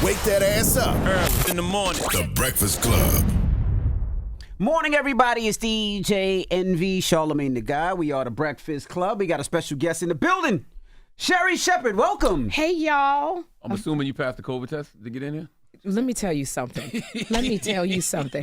wake that ass up. Early in the morning. The Breakfast Club. Morning, everybody. It's DJ NV, Charlamagne the Guy. We are the Breakfast Club. We got a special guest in the building. Sherri Shepherd, welcome. Hey, y'all. I'm assuming you passed the COVID test to get in here? Let me tell you something.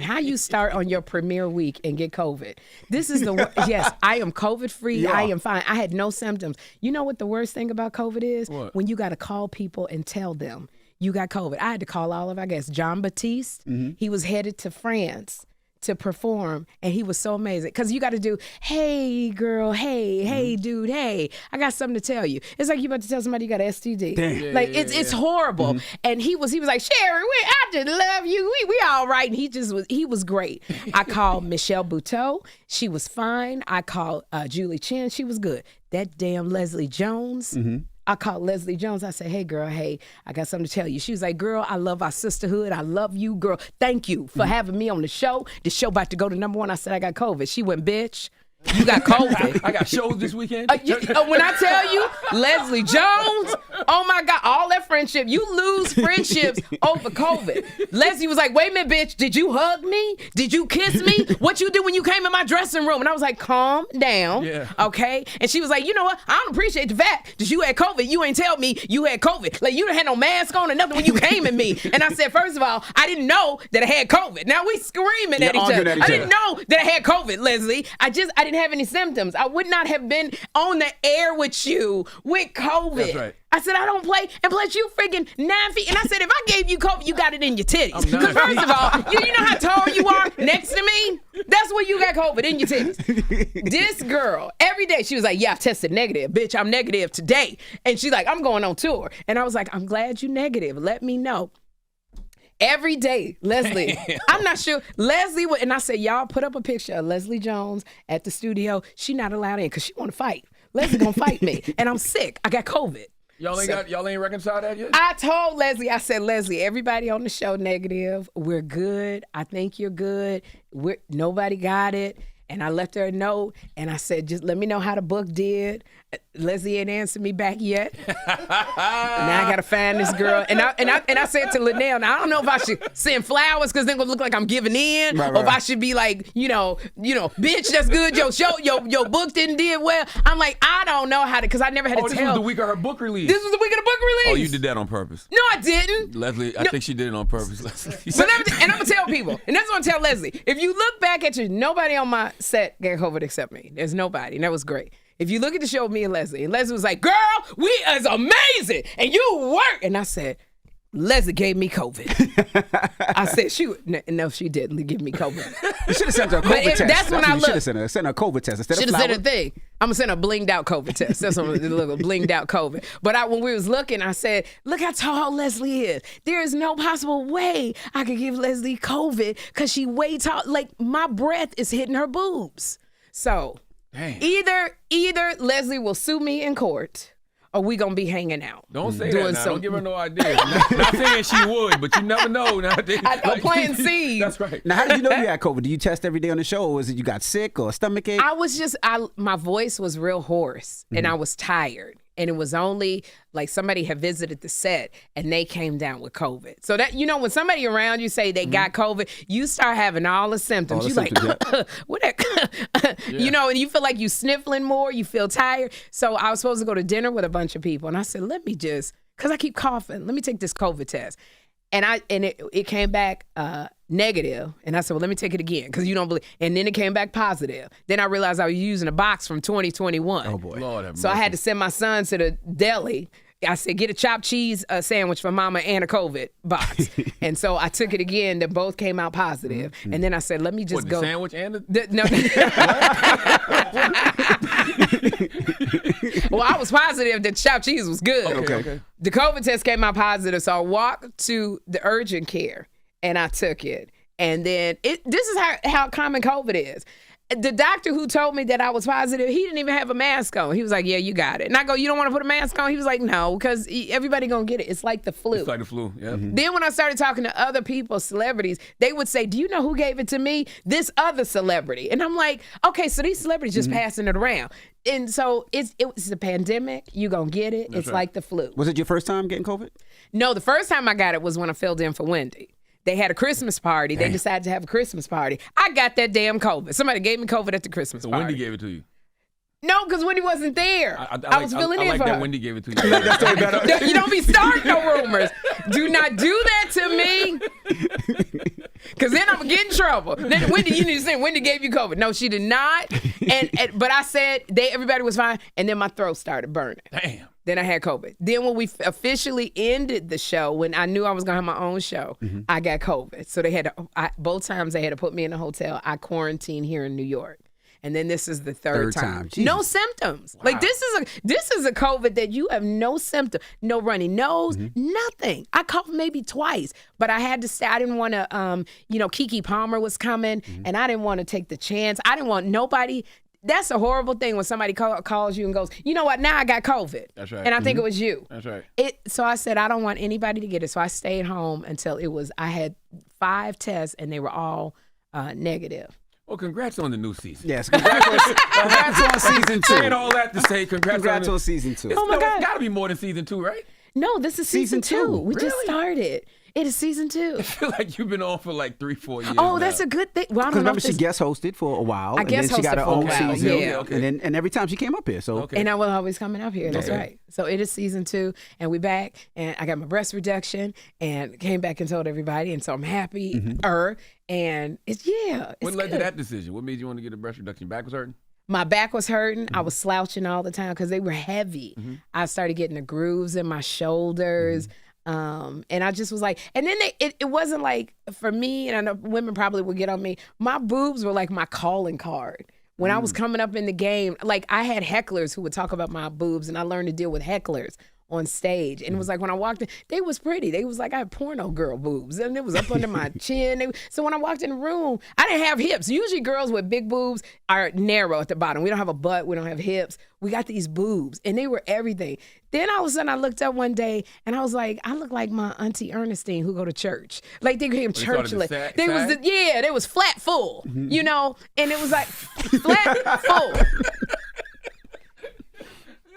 How you start on your premiere week and get COVID. This is yes, I am COVID free. Yeah. I am fine. I had no symptoms. You know what the worst thing about COVID is? What? When you got to call people and tell them you got COVID. I had to call all of, I guess, John Baptiste. Mm-hmm. He was headed to France to perform, and he was so amazing because you got to do, hey girl, hey dude, hey, I got something to tell you. It's like you about to tell somebody you got an STD. It's horrible. Mm-hmm. And he was like, Sherri, I just love you. We all right. And he was great. I called Michelle Buteau. She was fine. I called Julie Chen. She was good. That damn Leslie Jones. Mm-hmm. I called Leslie Jones. I said, hey, girl, I got something to tell you. She was like, girl, I love our sisterhood. I love you, girl. Thank you for having me on the show. The show about to go to #1. I said, I got COVID. She went, bitch. You got COVID. I got shows this weekend. When I tell you, Leslie Jones, oh my God, all that friendship. You lose friendships over COVID. Leslie was like, wait a minute, bitch. Did you hug me? Did you kiss me? What you do when you came in my dressing room? And I was like, calm down. Yeah. Okay. And she was like, you know what? I don't appreciate the fact that you had COVID. You ain't tell me you had COVID. Like, you didn't have no mask on or nothing when you came at me. And I said, first of all, I didn't know that I had COVID. Now we screaming at each other. I didn't know that I had COVID, Leslie. I didn't have any symptoms. I would not have been on the air with you with COVID. That's right. I said, I don't play. And plus, you freaking 9 feet. And I said, if I gave you COVID, you got it in your titties. Because first of all, you know how tall you are next to me? That's where you got COVID, in your titties. This girl, every day, she was like, yeah, I tested negative. Bitch, I'm negative today. And she's like, I'm going on tour. And I was like, I'm glad you negative. Let me know. Every day, Leslie, I'm not sure, Leslie, and I said, y'all put up a picture of Leslie Jones at the studio. She not allowed in because she want to fight. Leslie gonna fight me, and I'm sick. I got COVID. Y'all ain't reconciled that yet? I told Leslie, I said, Leslie, everybody on the show negative. We're good. I think you're good. Nobody got it. And I left her a note, and I said, just let me know how the book did. Leslie ain't answered me back yet. Now I gotta find this girl. And I said to Linnell, now I don't know if I should send flowers because they're gonna look like I'm giving in, or if I should be like, you know, bitch, that's good. Your show, your book did well. I'm like, I don't know how to, because I never had to tell. This was the week of her book release. This was the week of the book release. Oh, you did that on purpose? No, I didn't. Leslie, I think she did it on purpose. And I'm gonna tell people, and that's what I'm gonna tell Leslie. If you look back at nobody on my set got COVID except me. There's nobody, and that was great. If you look at the show, me and Leslie was like, girl, we is amazing, and you work. And I said, Leslie gave me COVID. I said, no, she didn't give me COVID. You should have sent her a COVID test. That's when I looked. You should have sent her a COVID test instead of flowers. Should have sent a thing. I'm going to send a blinged out COVID test. That's what I'm going to look, a blinged out COVID. But when we was looking, I said, look how tall Leslie is. There is no possible way I could give Leslie COVID because she way tall. Like, my breath is hitting her boobs. So... Dang. Either Leslie will sue me in court, or we gonna be hanging out. Don't say that now. Don't give her no idea. Not saying she would, but you never know. I'm planting seeds. That's right. Now, how did you know you had COVID? Do you test every day on the show, or was it you got sick or a stomach ache? My voice was real hoarse, and I was tired. And it was only like somebody had visited the set and they came down with COVID. So that, when somebody around you say they got COVID, you start having all the symptoms. What that, and you feel like you sniffling more, you feel tired. So I was supposed to go to dinner with a bunch of people. And I said, because I keep coughing, let me take this COVID test. And it came back negative. And I said, well, let me take it again because you don't believe. And then it came back positive. Then I realized I was using a box from 2021. Oh, boy. Lord have mercy. So I had to send my son to the deli. I said, get a chopped cheese sandwich for mama and a COVID box. And so I took it again. They both came out positive. Mm-hmm. And then I said, let me just go. The sandwich and no. Well, I was positive that chopped cheese was good. Okay. The COVID test came out positive. So I walked to the urgent care and I took it. And then this is how common COVID is. the doctor who told me that I was positive, he didn't even have a mask on. He was like, yeah, you got it. And I go, you don't want to put a mask on? He was like, no, because everybody going to get it. It's like the flu. It's like the flu, yeah. Then when I started talking to other people, celebrities, they would say, do you know who gave it to me? This other celebrity. And I'm like, okay, so these celebrities just passing it around. And so it's a pandemic. You going to get it. It's like the flu. Was it your first time getting COVID? No, the first time I got it was when I filled in for Wendy. They had a Christmas party. They decided to have a Christmas party. I got that damn COVID. Somebody gave me COVID at the Christmas party. Wendy gave it to you. No, because Wendy wasn't there. I was filling in like for that her. Wendy gave it to you. You don't be starting no rumors. Do not do that to me. Because then I'm going to get in trouble. Then Wendy, you need to say, Wendy gave you COVID. No, she did not. But I said everybody was fine. And then my throat started burning. Damn. Then I had COVID. Then when we officially ended the show, when I knew I was going to have my own show, I got COVID. So they had to, both times they had to put me in a hotel. I quarantined here in New York. And then this is the third time. No symptoms. Wow. Like this is a COVID that you have no symptom, no runny nose, nothing. I coughed maybe twice, but I had to stay. I didn't want to, Keke Palmer was coming, and I didn't want to take the chance. I didn't want nobody. That's a horrible thing when somebody calls you and goes, you know what, now I got COVID. That's right. And I think it was you. That's right. So I said, I don't want anybody to get it. So I stayed home until I had 5 tests and they were all negative. Well, congrats on the new season. Yes, congrats on season 2. Saying all that to say congrats on season 2. Oh my God. It's got to be more than season 2, right? No, this is season 2. We just Really? started. It is season 2. I feel like you've been on for like 3-4 years. Oh, that's a good thing. Well, I don't know. Remember, she guest hosted for a while. I and then guest she got hosted her for a own while, season. yeah. Okay. And every time she came up here. So Okay. And I will always coming up here. That's right. So it is season 2, and we back, and I got my breast reduction, and came back and told everybody, and so I'm happy. And it's What led good. to that decision? What made you want to get a breast reduction? Back was hurting? My back was hurting. I was slouching all the time because they were heavy. I started getting the grooves in my shoulders. And I just was like, and then it wasn't like, for me, and I know women probably would get on me, my boobs were like my calling card. When I was coming up in the game, like I had hecklers who would talk about my boobs, and I learned to deal with hecklers on stage. And it was like when I walked in, they was pretty. They was like, I had porno girl boobs, and it was up under my chin. So when I walked in the room, I didn't have hips. Usually girls with big boobs are narrow at the bottom. We don't have a butt. We don't have hips. We got these boobs, and they were everything. Then all of a sudden I looked up one day, and I was like, I look like my auntie Ernestine who go to church. Like they came church. They was flat full, and it was like flat full.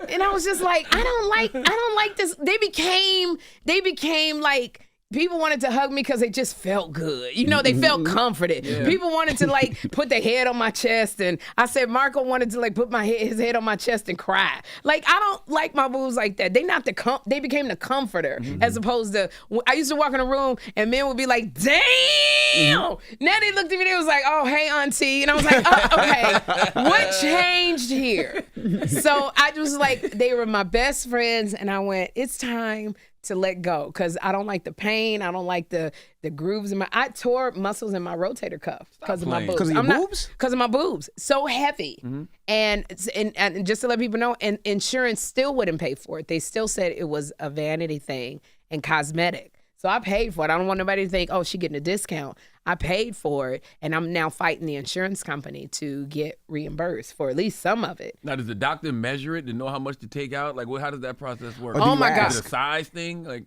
And I was just like, I don't like this. They became like, people wanted to hug me because they just felt good. They felt comforted. Yeah. People wanted to like put their head on my chest. And I said, Marco wanted to like put his head on my chest and cry. Like, I don't like my boobs like that. They became the comforter as opposed to, I used to walk in a room and men would be like, damn. Now they looked at me, they was like, oh, hey, auntie. And I was like, oh, okay, what changed here? So I was like, they were my best friends. And I went, it's time to let go, because I don't like the pain. I don't like the grooves in I tore muscles in my rotator cuff because of my boobs. Because of your boobs? Because of my boobs. So heavy. And just to let people know, and insurance still wouldn't pay for it. They still said it was a vanity thing and cosmetic. So I paid for it. I don't want nobody to think, oh, she getting a discount. I paid for it, and I'm now fighting the insurance company to get reimbursed for at least some of it. Now, does the doctor measure it to know how much to take out? Like, how does that process work? Oh my gosh. Is it a size thing? Like,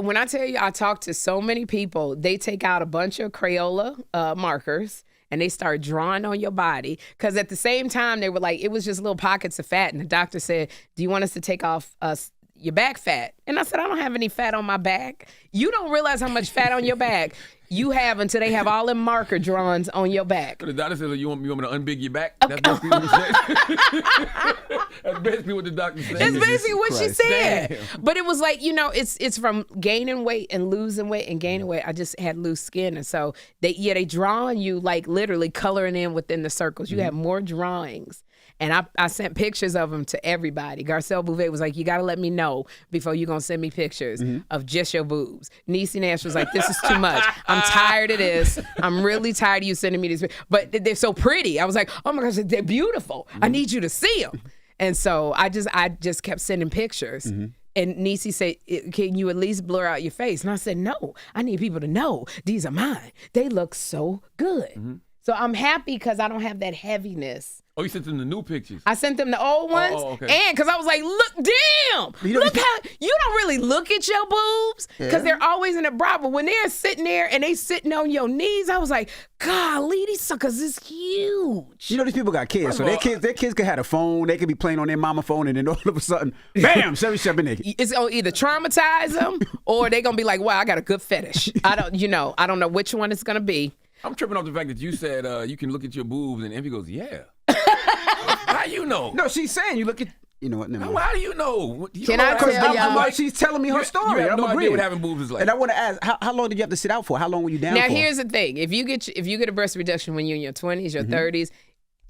when I tell you, I talked to so many people, they take out a bunch of Crayola markers, and they start drawing on your body. Because at the same time, they were like, it was just little pockets of fat, and the doctor said, do you want us to take off your back fat? And I said, I don't have any fat on my back. You don't realize how much fat on your back you have until they have all them marker drawings on your back. So the doctor says, you want me to unbig your back? That's basically what he said. That's basically what the doctor said. That's basically what she said. Damn. But it was like, it's from gaining weight and losing weight and gaining weight. I just had loose skin. And so they draw on you, like literally coloring in within the circles. You have more drawings. And I sent pictures of them to everybody. Garcelle Bouvet was like, you got to let me know before you're going to send me pictures of just your boobs. Niecy Nash was like, this is too much. I'm tired of this. I'm really tired of you sending me these. But they're so pretty. I was like, oh my gosh, they're beautiful. I need you to see them. And so I just kept sending pictures. And Niecy said, can you at least blur out your face? And I said, no, I need people to know these are mine. They look so good. So I'm happy because I don't have that heaviness. Oh, you sent them the new pictures. I sent them the old ones, okay. and because I was like, look, damn, look how you don't really look at your boobs because they're always in a bra. But when they're sitting there and they sitting on your knees, I was like, golly, these suckers is huge. You know these people got kids, so their kids could have a phone. They could be playing on their mama phone, and then all of a sudden, bam, Sherri Shepherd naked. It's gonna either traumatize them or they're gonna be like, wow, I got a good fetish. I don't know which one it's gonna be. I'm tripping off the fact that you said you can look at your boobs, and Envy goes, yeah. How you know? No, she's saying you look at. You know what? Never mind. How do you know? Can I tell y'all? She's telling me her story. You have I'm no idea agreeing. what having boobs is like. And I want to ask, how long did you have to sit out for? How long were you down for? Now, here's the thing. If you get a breast reduction when you're in your 20s, your 30s,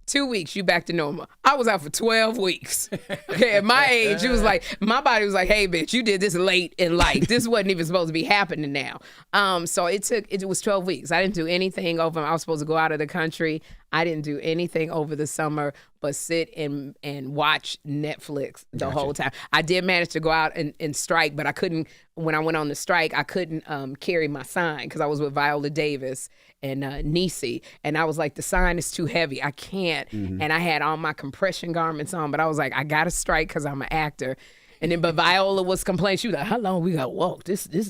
2 weeks, you back to normal. I was out for 12 weeks. Okay, at my age, it was like, my body was like, hey, bitch, you did this late in life. This wasn't even supposed to be happening now. So it was 12 weeks. I didn't do anything over. I was supposed to go out of the country. I didn't do anything over the summer but sit and watch Netflix the whole time. I did manage to go out and strike, but I couldn't, when I went on the strike, I couldn't carry my sign because I was with Viola Davis and Niecy. And I was like, the sign is too heavy. I can't. And I had all my compression garments on, but I was like, I got to strike because I'm an actor. And then, but Viola was complaining. She was like, how long we got to walk?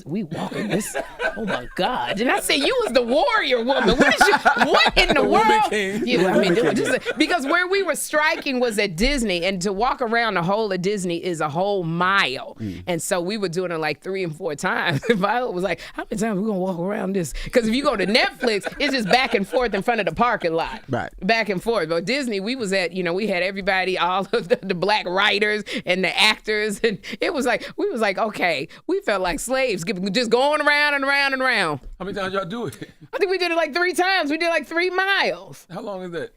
We walking this. Oh my God. And I said, you was the warrior woman. What in the world? Yeah, I mean, because where we were striking was at Disney, and to walk around the whole of Disney is a whole mile. And so we were doing it like 3 and 4 times. And Viola was like, how many times are we going to walk around this? Because if you go to Netflix, it's just back and forth in front of the parking lot. Right. Back and forth. But Disney, we was at, we had everybody, all of the black writers and the actors. And it was like, we was like, okay, we felt like slaves, just going around and around and around. How many times y'all do it? I think we did it like 3 times. We did like 3 miles. How long is that?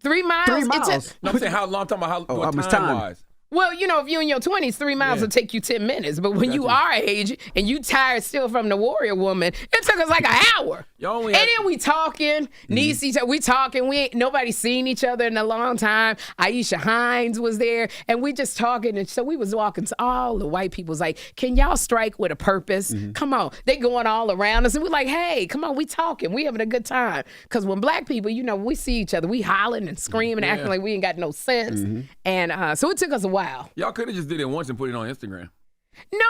3 miles. 3 miles. No, I'm saying how long, I'm talking about how much time-wise. Well, if you're in your 20s, 3 miles will take you 10 minutes. But when you are age and you tired still from the warrior woman, it took us like an hour. And then we talking, we talking. We ain't nobody seen each other in a long time. Aisha Hines was there, and we just talking. And so we was walking. So all the white people was like, can y'all strike with a purpose? Come on. They going all around us. And we're like, hey, come on, we talking. We having a good time. Because when black people, we see each other, we hollering and screaming, acting like we ain't got no sense. And so it took us a while. Y'all could have just did it once and put it on Instagram. No,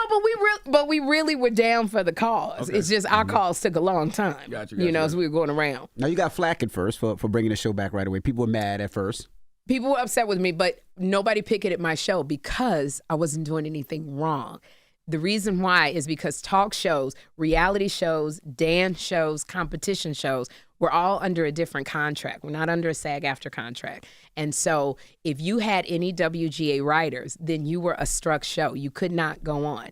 but we really were down for the cause. Okay. It's just our cause took a long time. Gotcha. As we were going around. Now you got flack at first for bringing the show back right away. People were mad at first. People were upset with me, but nobody picketed my show because I wasn't doing anything wrong. The reason why is because talk shows, reality shows, dance shows, competition shows, we're all under a different contract. We're not under a SAG-AFTRA contract. And so if you had any WGA writers, then you were a struck show. You could not go on.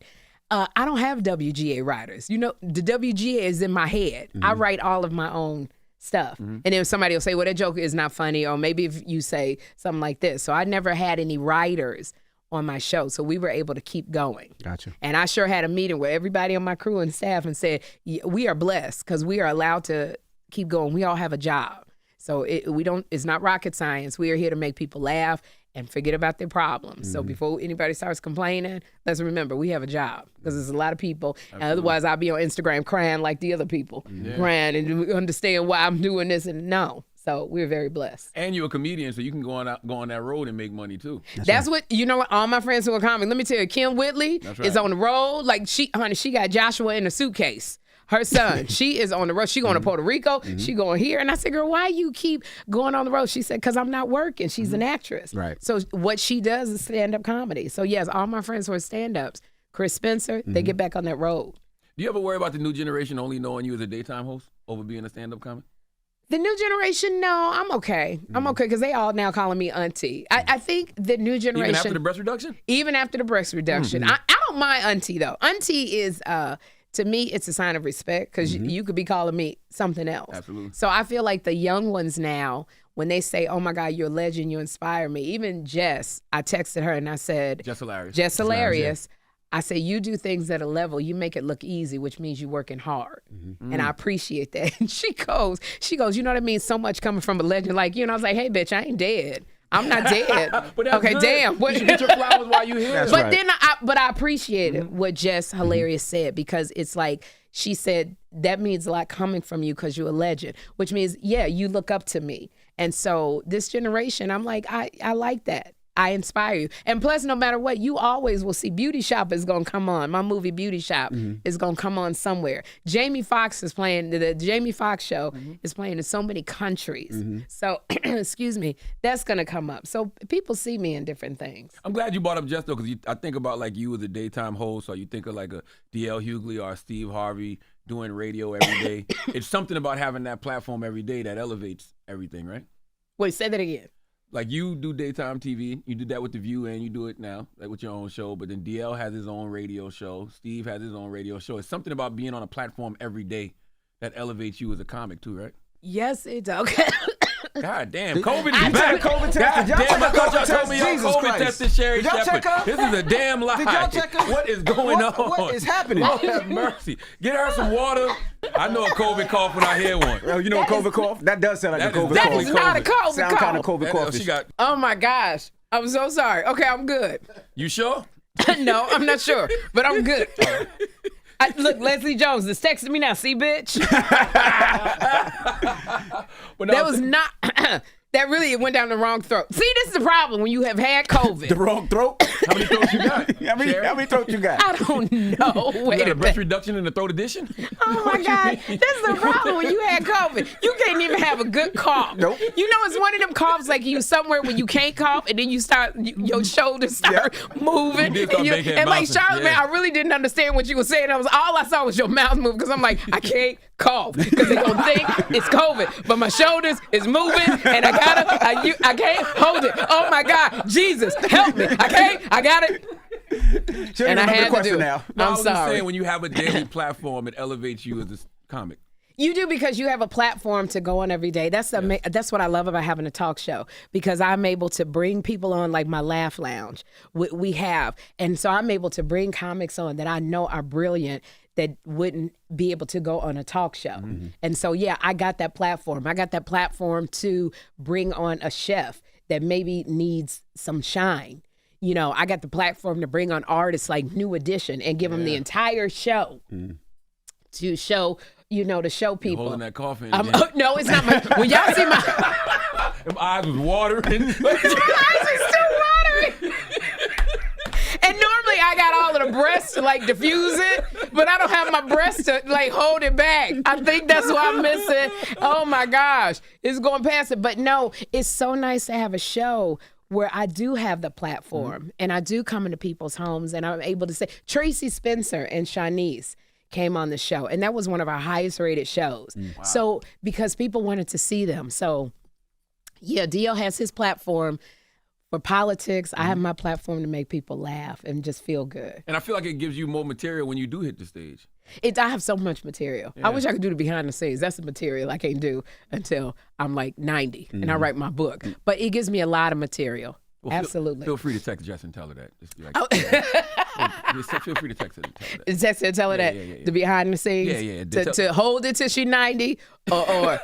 I don't have WGA writers. The WGA is in my head. I write all of my own stuff. And then somebody will say, well, that joke is not funny. Or maybe if you say something like this. So I never had any writers on my show. So we were able to keep going. Gotcha. And I sure had a meeting with everybody on my crew and staff and said, we are blessed because we are allowed to keep going. We all have a job. So it's not rocket science. We are here to make people laugh and forget about their problems. So before anybody starts complaining, let's remember we have a job because there's a lot of people. And otherwise I'll be on Instagram crying like the other people, crying and understand why I'm doing this and no. So we're very blessed. And you're a comedian, so you can go on that road and make money too. That's what all my friends who are comics. Let me tell you, Kim Whitley is on the road. Like she got Joshua in a suitcase. Her son, she is on the road. She going to Puerto Rico. She going here. And I said, girl, why you keep going on the road? She said, because I'm not working. She's an actress. Right. So what she does is stand-up comedy. So yes, all my friends who are stand-ups, Chris Spencer, they get back on that road. Do you ever worry about the new generation only knowing you as a daytime host over being a stand-up comic? The new generation, no, I'm okay. I'm okay because they all now calling me auntie. I think the new generation. Even after the breast reduction? Even after the breast reduction. I don't mind auntie, though. Auntie is, to me, it's a sign of respect because you could be calling me something else. Absolutely. So I feel like the young ones now, when they say, oh my God, you're a legend, you inspire me. Even Jess, I texted her and I said. Jess Hilarious. Jess Hilarious. I say, you do things at a level, you make it look easy, which means you're working hard. And I appreciate that. And she goes, you know what I mean? So much coming from a legend like you. And I was like, hey, bitch, I ain't dead. I'm not dead. But that's Okay, good. damn. You should get your flowers while you're here. That's But right. then I appreciated what Jess Hilarious said, because it's like she said that means a lot coming from you because you're a legend, which means, yeah, you look up to me. And so this generation, I'm like, I like that. I inspire you. And plus, no matter what, you always will see Beauty Shop is going to come on. My movie Beauty Shop is going to come on somewhere. Jamie Foxx is playing, the Jamie Foxx show is playing in so many countries. So, excuse me, that's going to come up. So people see me in different things. I'm glad you brought up Jess, though, because I think about like you as a daytime host, or you think of like a D.L. Hughley or a Steve Harvey doing radio every day. It's something about having that platform every day that elevates everything, right? Wait, say that again. Like you do daytime TV, you did that with The View, and you do it now, like with your own show. But then DL has his own radio show. Steve has his own radio show. It's something about being on a platform every day that elevates you as a comic too, right? Yes, it does. Okay. God damn, COVID I is back. took a COVID test. God Did y'all damn, take a I thought y'all COVID told me test? y'all Jesus COVID Christ. tested Sherri Did y'all Shepherd. check her? This is a damn lie. Did y'all check her? What is going on? What is happening? Lord have mercy. Get her some water. I know a COVID cough when I hear one. Oh, you know a COVID cough? That does sound like That a is COVID That cough. is not a COVID Sound kind of cough. COVID cough. She got. Oh my gosh. I'm so sorry. Okay, I'm good. You sure? No, I'm not sure, but I'm good. Look, Leslie Jones is texting me now. See, bitch? But no, That was not. That really went down the wrong throat. See, this is the problem when you have had COVID. The wrong throat? How many throats you got? How many throats you got? I don't know. You Wait got a a breast minute. reduction in the throat addition? Oh my God. This is the problem when you had COVID. You can't even have a good cough. Nope. You know, it's one of them coughs like you somewhere when you can't cough and then you start, your shoulders start moving. You did start and making and like mouths, Charlamagne, yeah. I really didn't understand what you were saying. All I saw was your mouth move because I'm like, I can't cough because they're going to think it's COVID. But my shoulders is moving and I can't hold it. Oh my God. Jesus, help me. I got it. Sherri, And I remember the had to question do it. now. No, I I'm was just sorry. saying, when you have a daily platform, it elevates you as a comic. You do, because you have a platform to go on every day. That's what I love about having a talk show, because I'm able to bring people on, like my Laugh Lounge we have. And so I'm able to bring comics on that I know are brilliant that wouldn't be able to go on a talk show. Mm-hmm. And so, yeah, I got that platform. I got that platform to bring on a chef that maybe needs some shine. You know, I got the platform to bring on artists like New Edition and give them the entire show to show, to show people. Holding that coffin. No, it's not my. When y'all see my Them eyes was watering. eyes are still watering. And normally I got all of the breasts to like diffuse it, but I don't have my breasts to like hold it back. I think that's why I'm missing. Oh my gosh, it's going past it. But no, it's so nice to have a show where I do have the platform and I do come into people's homes and I'm able to say, Tracy Spencer and Shanice came on the show, and that was one of our highest rated shows. Wow. So because people wanted to see them. So yeah, DL has his platform for politics. I have my platform to make people laugh and just feel good. And I feel like it gives you more material when you do hit the stage. I have so much material. I wish I could do the behind the scenes. That's the material I can't do until I'm like 90 and I write my book. But it gives me a lot of material. Well, Absolutely. Feel free to text Jess and tell her that. Just be like, just feel free to text her and tell her that. Text her and tell her that yeah. the behind the scenes. Yeah. To hold it till she's 90 or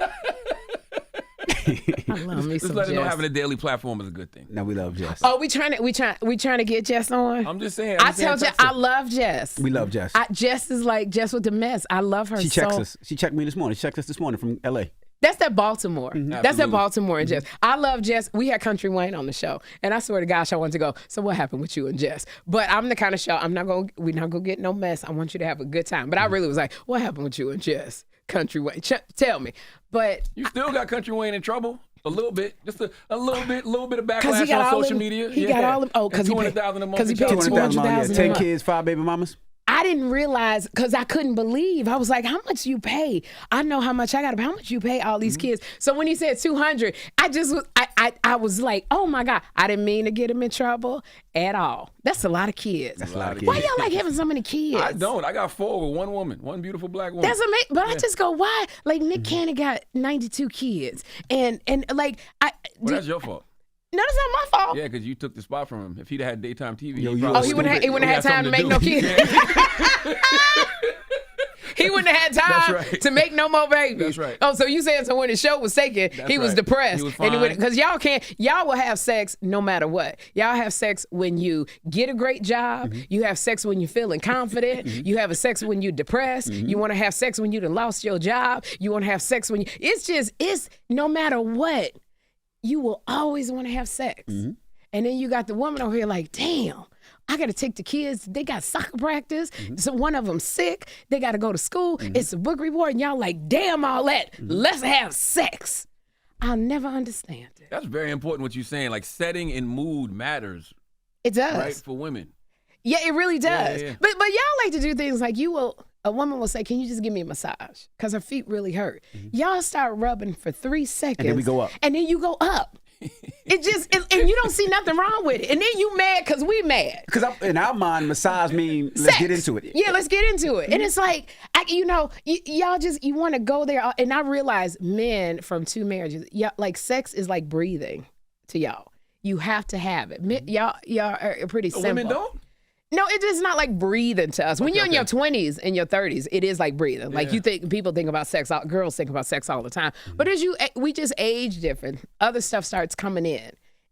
I love me Just some let her know Jess. having a daily platform is a good thing. No, we love Jess. Oh, we trying to get Jess on. I'm just saying. I tell Jess, I love Jess. We love Jess. Jess is like Jess with the mess. I love her She so. checks us. She checked me this morning. She checked us this morning from L.A. That's that Baltimore. That's that Absolutely. Baltimore and Jess. I love Jess. We had Country Wayne on the show, and I swear to gosh, I wanted to go. So what happened with you and Jess? But I'm the kind of show. We're not gonna get no mess. I want you to have a good time. But I really was like, what happened with you and Jess? Country Wayne, tell me. But You still got Country Wayne in trouble. A little bit, just a little bit of because he backlash got on all social them, media. he got all them. Oh, because he paid 200,000 a month. Because he paid 200,000 $200,000 a 10 month. kids, 5 baby mamas. I didn't realize because I couldn't believe. I was like, how much you pay? I know how much I got, but how much you pay all these kids? So when he said 200, I was like, oh my God. I didn't mean to get him in trouble at all. That's a lot of kids. That's a lot of Why kids. y'all like having so many kids? I don't. I got 4 with one woman, one beautiful black woman. That's amazing. But I just go, why? Like Nick Cannon got 92 kids. And like, Well, that's your fault. no, that's not my fault. Yeah, because you took the spot from him. If he'd had daytime TV, Yo, he you probably a He wouldn't have had time to make no kids. He wouldn't have had time right. to make no more babies. That's right. Oh, so you saying so when the show was taken, he was right. depressed. He was fine. Because y'all will have sex no matter what. Y'all have sex when you get a great job. You have sex when you're feeling confident. You have a sex when you're depressed. You want to have sex when you done lost your job. You want to have sex when it's no matter what, you will always want to have sex. And then you got the woman over here like, damn, I got to take the kids. They got soccer practice. So one of them sick. They got to go to school. It's a book report. And y'all like, damn all that. Let's have sex. I'll never understand it. That's very important what you're saying. Like setting and mood matters. It does. Right, for women. Yeah, it really does. Yeah. But y'all like to do things like a woman will say, can you just give me a massage? Because her feet really hurt. Y'all start rubbing for 3 seconds. And then we go up. And then you go up. And you don't see nothing wrong with it. And then you mad because we mad. Because in our mind, massage means let's Sex. get into it. Yeah, let's get into it. And it's like, y'all just, you want to go there. And I realize men from 2 marriages, like sex is like breathing to y'all. You have to have it. Y'all are pretty simple. Women don't? No, it is not like breathing to us. When you're in your 20s and your 30s, it is like breathing. Like people think about sex, girls think about sex all the time. But we just age different. Other stuff starts coming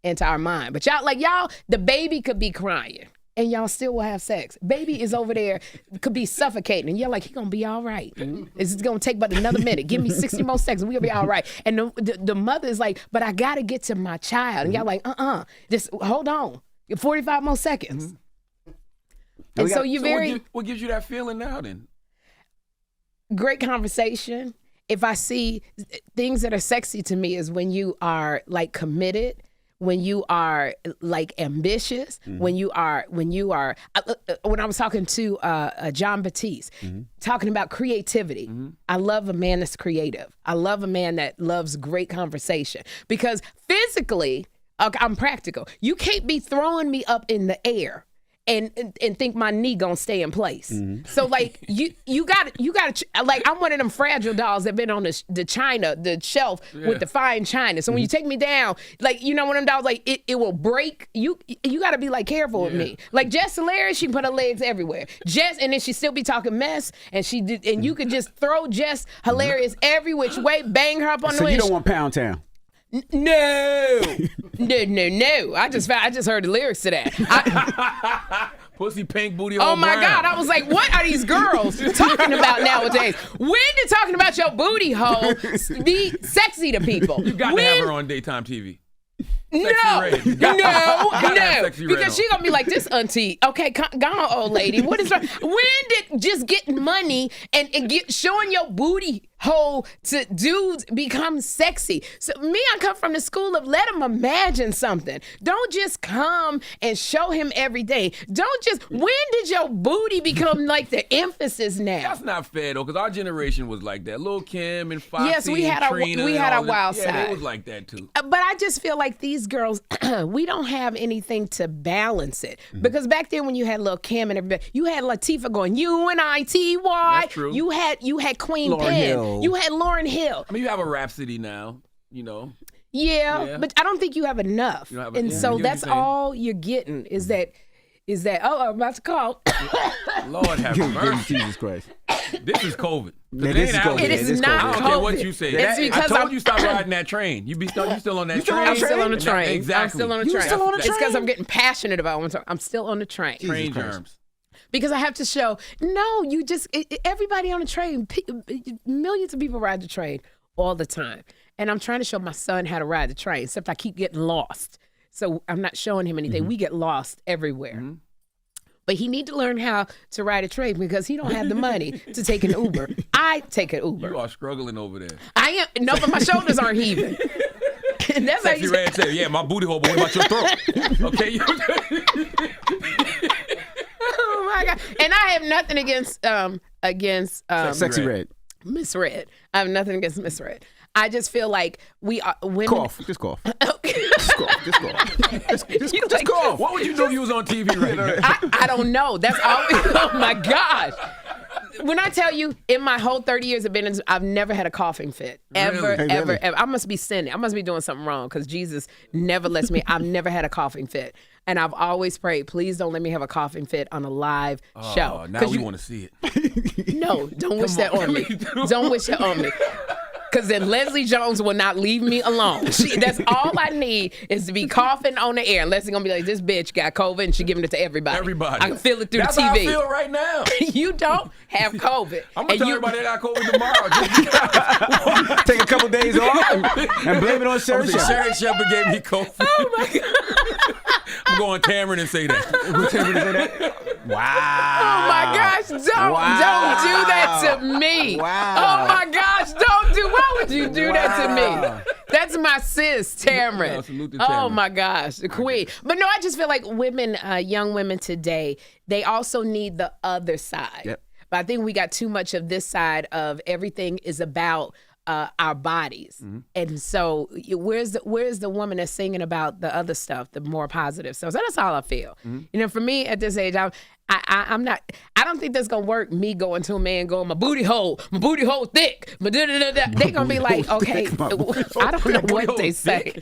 into our mind. But y'all, the baby could be crying and y'all still will have sex. Baby is over there, could be suffocating. And you're like, he gonna be all right. It's gonna take but another minute. Give me 60 more seconds and we'll be all right. And the mother is like, but I gotta get to my child. And y'all like, just hold on. 45 more seconds. And so what gives you that feeling now then? Great conversation. If I see things that are sexy to me is when you are like committed, when you are like ambitious, when I was talking to John Batiste, talking about creativity. I love a man that's creative. I love a man that loves great conversation because physically, I'm practical. You can't be throwing me up in the air and think my knee gonna stay in place. So like you got like I'm one of them fragile dolls that been on the shelf with the fine china. So when you take me down, like one of them dolls, like it will break. You got to be like careful with me. Like Jess Hilarious, she put her legs everywhere. Jess, and then she still be talking mess, and you could just throw Jess Hilarious every which way, bang her up on the. So you don't want Pound Town. No. I just heard the lyrics to that. Pussy pink booty. Oh my God! I was like, what are these girls talking about nowadays? When did talking about your booty hole be sexy to people? You got to have her on daytime TV. No, because she gonna be like this auntie. Okay, go on, old lady. What is wrong? When did just getting money and showing your booty hole to dudes become sexy? So I come from the school of let him imagine something. Don't just come and show him every day. When did your booty become like the emphasis now? That's not fair though, because our generation was like that. Lil' Kim and Foxy. Yes, we had our wild side. Yeah, it was like that too. But I just feel like these girls, we don't have anything to balance it. Because back then when you had Lil' Kim and everybody, you had Latifah going, UNITY. That's true. You had Queen Lauryn Pen. Hill. You had Lauryn Hill. I mean, you have a Rhapsody now, Yeah, but I don't think you have enough. So that's all you're getting is that, I'm about to call. Lord have mercy. Jesus Christ. This is COVID. It is not I don't COVID. care what you say. It's because I told you stop riding that train. You still on that train? I'm still on the train. Exactly. I'm still on the train. You still on the It's because I'm getting passionate about what I'm still on the train. Train germs. Because I have to show, everybody on the train, millions of people ride the train all the time. And I'm trying to show my son how to ride the train, except I keep getting lost. So I'm not showing him anything. We get lost everywhere. But he need to learn how to ride a train because he don't have the money to take an Uber. I take an Uber. You are struggling over there. I am. No, but my shoulders aren't heaving. And that's Sexy Red said, yeah, my booty hole, but what about your throat? Okay. Oh my God. And I have nothing against Sexy Red. Miss Red. I have nothing against Miss Red. I just feel like we are women. Just cough. Okay. Just cough. Just cough. What would you know if you was on TV right now? I don't know. That's all. Oh my gosh. when I tell you, in my whole 30 years of business, I've never had a coughing fit. Ever, Really? ever, ever. I must be sinning. I must be doing something wrong because Jesus never lets me. I've never had a coughing fit. And I've always prayed, please don't let me have a coughing fit on a live show. Now we want to see it. No, don't wish that on me. Don't wish that on me. Because then Leslie Jones will not leave me alone. That's all I need is to be coughing on the air. And Leslie going to be like, this bitch got COVID and she giving it to everybody. Everybody. I can feel it through That's the TV. how I feel right now. You don't have COVID. I'm going to tell everybody that got COVID tomorrow. Take a couple days off and blame it on Sherri Shepherd. Sherri Shepherd gave me COVID. Oh, my God. I'm going Cameron and say that. Wow. Oh, my gosh. Don't do that to me. Wow. Oh, my gosh. Why would you do that to me? That's my sis, Tamron. Yeah, salute to Oh, Tamron. my gosh. The queen. But no, I just feel like women, young women today, they also need the other side. Yep. But I think we got too much of this side of everything is about our bodies. Mm-hmm. And so where's the woman that's singing about the other stuff, the more positive stuff? So that's all I feel. Mm-hmm. You know, for me at this age, I'm not, I don't think that's gonna work, me going to a man going, my booty hole thick, my da-da-da-da. They gonna be like, okay, I don't know what they say.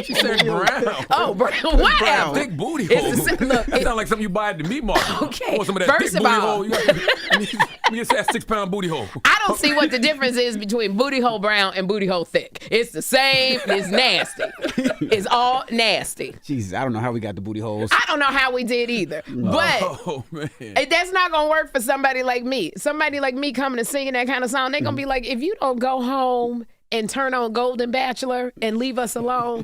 She said brown. Oh, brown, whatever. Thick booty It's hole. the same- look, That sounds like something you buy at the meat market. Okay. I want some of that First thick of booty all- hole. You just that 6 pound booty hole. I don't see what the difference is between booty hole brown and booty hole thick. It's the same. It's nasty. It's all nasty. Jesus, I don't know how we got the booty holes. I don't know how we did either. But Oh, man. that's not going to work for somebody like me. Somebody like me coming and singing that kind of song, they're going to be like, if you don't go home and turn on Golden Bachelor and leave us alone.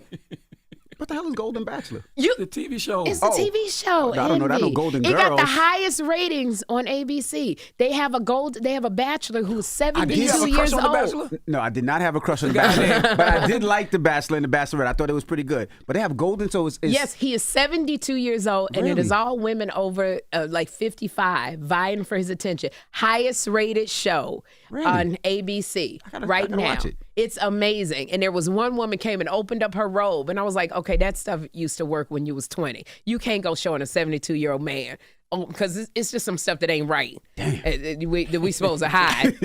What the hell is Golden Bachelor? The TV show. It's the TV show. I don't know. I know Envy. Golden It got the Girls. highest ratings on ABC. They have a bachelor who's 72 you have a years crush on The old. Bachelor? No, I did not have a crush on The Bachelor, but I did like The Bachelor and The Bachelorette. I thought it was pretty good. But they have Golden, so it's Yes, he is 72 years old, and it is Really? all women over like 55 vying for his attention. Highest rated show Really? on ABC I gotta now. watch it. It's amazing. And there was one woman came and opened up her robe, and I was like, okay, that stuff used to work when you was 20. You can't go showing a 72-year-old man. Because it's just some stuff that ain't right. That we supposed to hide.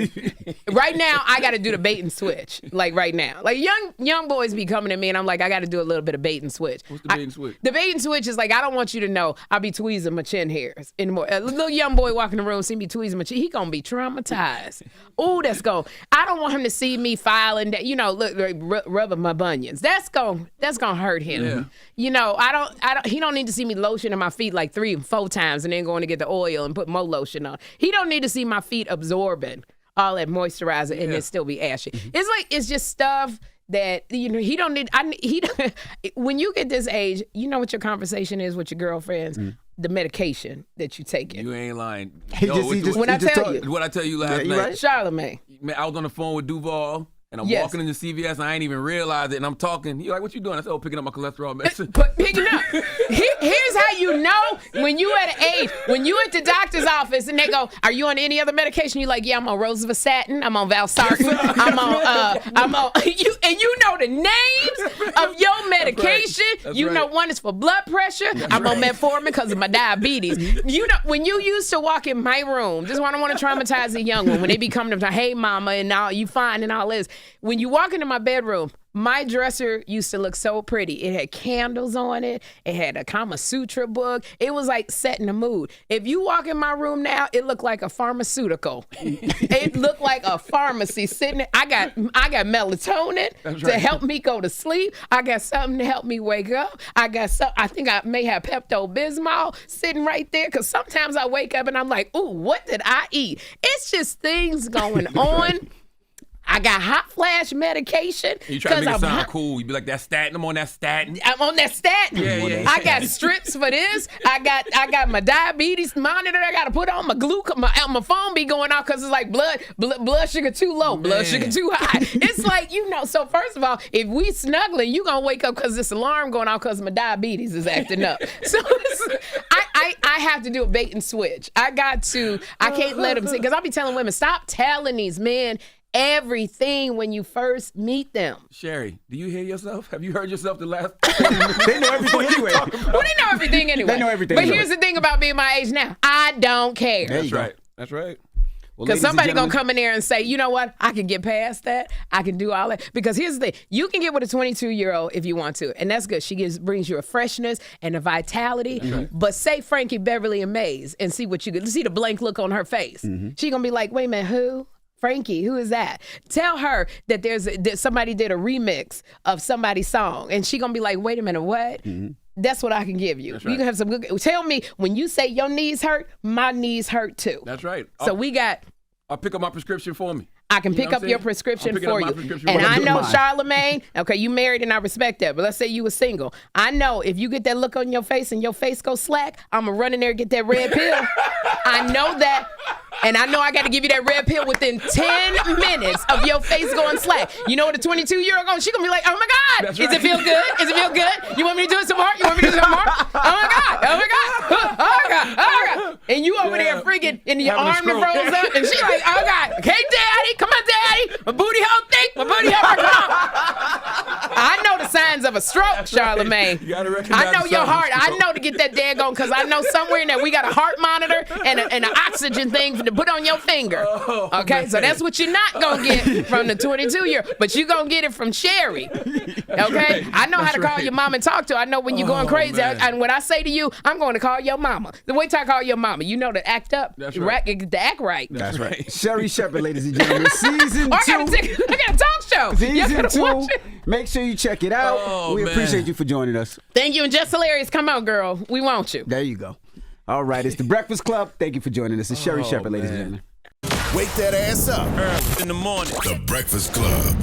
Right now, I got to do the bait and switch. Like right now, like young boys be coming to me, and I'm like, I got to do a little bit of bait and switch. What's the bait and switch? The bait and switch is like, I don't want you to know I be tweezing my chin hairs anymore. A little young boy walking in the room, see me tweezing my chin, he gonna be traumatized. Oh, I don't want him to see me filing that, look, rubbing my bunions. That's gonna hurt him. Yeah. You know, he don't need to see me lotioning my feet like 3 and 4 times and then going to get the oil and put more lotion on. He don't need to see my feet absorbing all that moisturizer and then still be ashy. It's just stuff that, he don't need. When you get this age, you know what your conversation is with your girlfriends? The medication that you taking. You ain't lying. When I tell you. What I tell you last you night. right. Charlamagne. Man, I was on the phone with Duval, and I'm Yes. walking into CVS, and I ain't even realize it, and I'm talking. He's like, what you doing? I said, picking up my cholesterol medicine. But picking up. Here's how you know when you at an age, when you at the doctor's office and they go, are you on any other medication? You're like, yeah, I'm on rosuvastatin, I'm on valsartan, I'm on you know the names of your medication. That's You know right. one is for blood pressure. I'm on metformin because of my diabetes. You know, when you used to walk in my room, just want to traumatize a young one when they be coming to, hey mama, and all you fine and all this. When you walk into my bedroom, my dresser used to look so pretty. It had candles on it. It had a Kama Sutra book. It was like setting the mood. If you walk in my room now, it looked like a pharmaceutical. It looked like a pharmacy sitting there. I got melatonin to help me go to sleep. I got something to help me wake up. I think I may have Pepto-Bismol sitting right there because sometimes I wake up and I'm like, ooh, what did I eat? It's just things going on. I got hot flash medication. You try to make it I'm sound hot. cool. You be like, that statin, I'm on that statin. I'm on that statin. Yeah. I got strips for this. I got my diabetes monitor. I got to put on my glucose. My phone be going off because it's like blood sugar too low, blood sugar too high. It's like, so first of all, if we snuggling, you going to wake up because this alarm going off because my diabetes is acting up. So I have to do a bait and switch. I can't let them see, because I'll be telling women, stop telling these men everything when you first meet them. Sherri, do you hear yourself? Have you heard yourself the last? They know everything anyway. Well, they know everything anyway. They know everything But anyway. here's the thing about being my age now. I don't care. There you That's go. right. That's right. Because somebody going to come in there and say, you know what? I can get past that. I can do all that. Because here's the thing. You can get with a 22-year-old if you want to. And that's good. She brings you a freshness and a vitality. But say Frankie, Beverly, and Maze and see what you get. See the blank look on her face. She going to be like, wait a minute, who? Frankie, who is that? Tell her that somebody did a remix of somebody's song. And she going to be like, wait a minute, what? That's what I can give you. Right. You can have some good. Tell me when you say your knees hurt, my knees hurt too. That's right. So I'll pick up my prescription for me. I can pick up your prescription for you. And I know Charlamagne, okay, you married and I respect that, but let's say you were single. I know if you get that look on your face and your face goes slack, I'm going to run in there and get that red pill. I know that. And I know I got to give you that red pill within 10 minutes of your face going slack. You know what a 22-year-old going? She going to be like, oh my God, That's Is it feel good? Is it feel good? You want me to do it some more? You want me to do it some more? Oh my God, oh my God, oh my God, oh my God. And you over there freaking, and your arm that froze up, and she like, oh God, okay, daddy, come on, daddy. My booty hole thick, my booty hole come on. I know the signs of a stroke, Charlamagne. You gotta recognize I know your heart. I stroke. know to get that daggone, because I know somewhere in there we got a heart monitor and an oxygen thing to put on your finger. Okay, so that's what you're not going to get from the 22-year, but you're going to get it from Sherri. Okay? I know how to call your mom and talk to her. I know when you're going crazy. And when I say to you, I'm going to call your mama. The way I call your mama, you know to act up. That's right. To act right. That's right. Sherri Shepherd, ladies and gentlemen. Season 2. I got a talk show. Season 2. Make sure you check it out. We appreciate you for joining us. Thank you. And Just Hilarious. Come on, girl. We want you. There you go. All right. It's The Breakfast Club. Thank you for joining us. It's Sherri Shepherd, ladies and gentlemen. Wake that ass up. Early in the morning. The Breakfast Club.